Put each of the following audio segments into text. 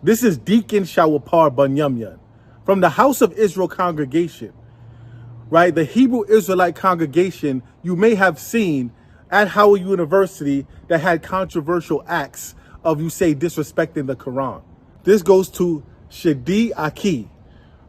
This is Deacon Shawapar Banyamyan from the House of Israel congregation, right? The Hebrew Israelite congregation you may have seen at Howard University that had controversial acts of, you say, disrespecting the Quran. This goes to Shadi Aki,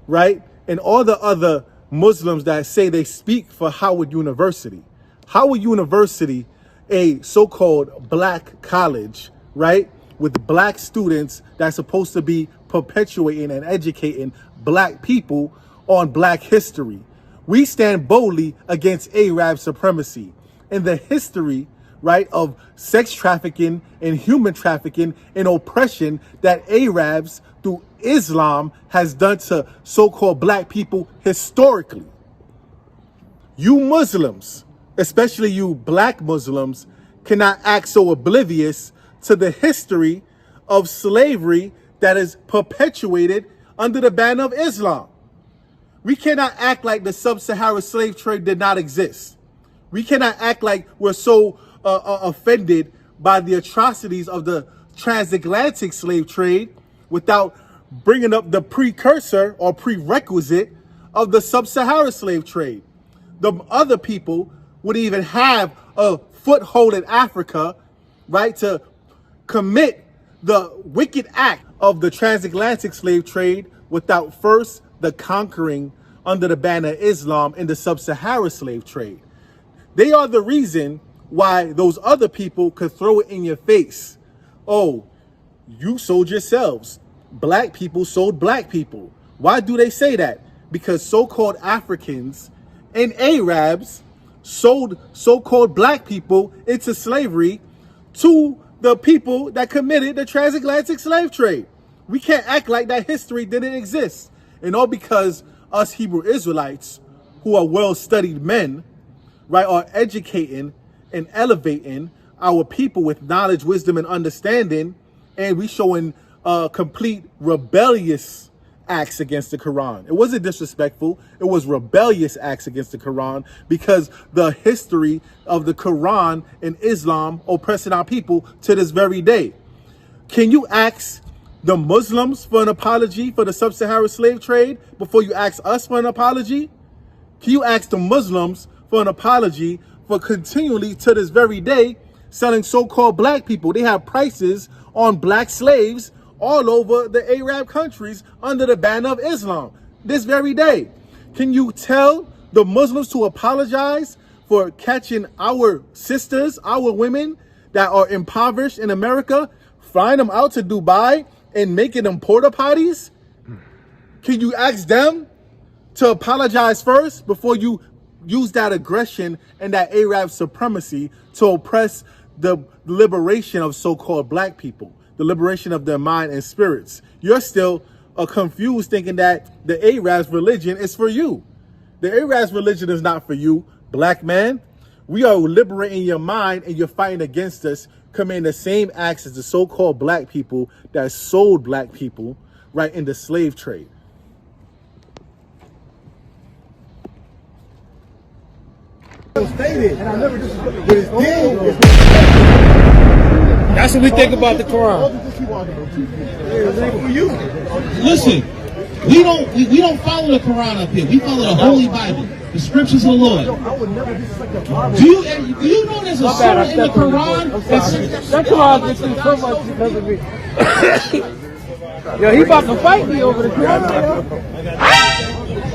right? And all the other Muslims that say they speak for Howard University. Howard University, a so-called black college, right? With black students that's supposed to be perpetuating and educating black people on black history. We stand boldly against Arab supremacy and the history, right, of sex trafficking and human trafficking and oppression that Arabs through Islam has done to so-called black people historically. You Muslims, especially you black Muslims, cannot act so oblivious to the history of slavery that is perpetuated under the banner of Islam. We cannot act like the sub-Saharan slave trade did not exist. We cannot act like we're so offended by the atrocities of the transatlantic slave trade without bringing up the precursor or prerequisite of the sub-Saharan slave trade. The other people would even have a foothold in Africa, right, to commit the wicked act of the transatlantic slave trade without first the conquering under the banner of Islam in the sub-Saharan slave trade. They are the reason why those other people could throw it in your face. Oh, you sold yourselves. Black people sold black people. Why do they say that? Because so-called Africans and Arabs sold so-called black people into slavery to the people that committed the transatlantic slave trade. We can't act like that history didn't exist. And all because us Hebrew Israelites, who are well-studied men, right, are educating and elevating our people with knowledge, wisdom, and understanding, and we showing complete rebellious acts against the Quran. It wasn't disrespectful. It was rebellious acts against the Quran because the history of the Quran and Islam oppressing our people to this very day. Can you ask the Muslims for an apology for the sub-Saharan slave trade before you ask us for an apology? Can you ask the Muslims for an apology for continually to this very day selling so-called black people? They have prices on black slaves all over the Arab countries under the banner of Islam this very day. Can you tell the Muslims to apologize for catching our sisters, our women that are impoverished in America, flying them out to Dubai and making them porta potties? Can you ask them to apologize first before you use that aggression and that Arab supremacy to oppress the liberation of so-called black people, the liberation of their mind and spirits? You're still confused thinking that the Arabs' religion is for you. The Arabs' religion is not for you, black man. We are liberating your mind and you're fighting against us, committing the same acts as the so-called black people that sold black people, right, in the slave trade. That's what we think about the Quran. Listen, we don't follow the Quran up here. We follow the Holy Bible, the scriptures of the Lord. Do you know there's a surah in the Quran that Quran gets through so much because of me. Yo, he about to fight me over the Quran.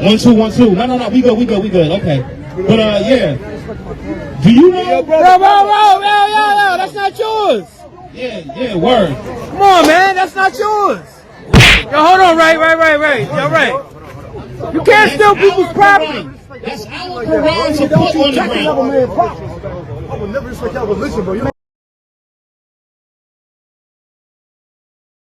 1 2 1 2. No. We good. Okay. But yeah. Do you know? Bro, that's not yours. Yeah, word. Come on, man, that's not yours. Yo, hold on, right. Yo, right. You can't steal people's property. That's our Quran to put on the ground. I would never respect your religion, bro.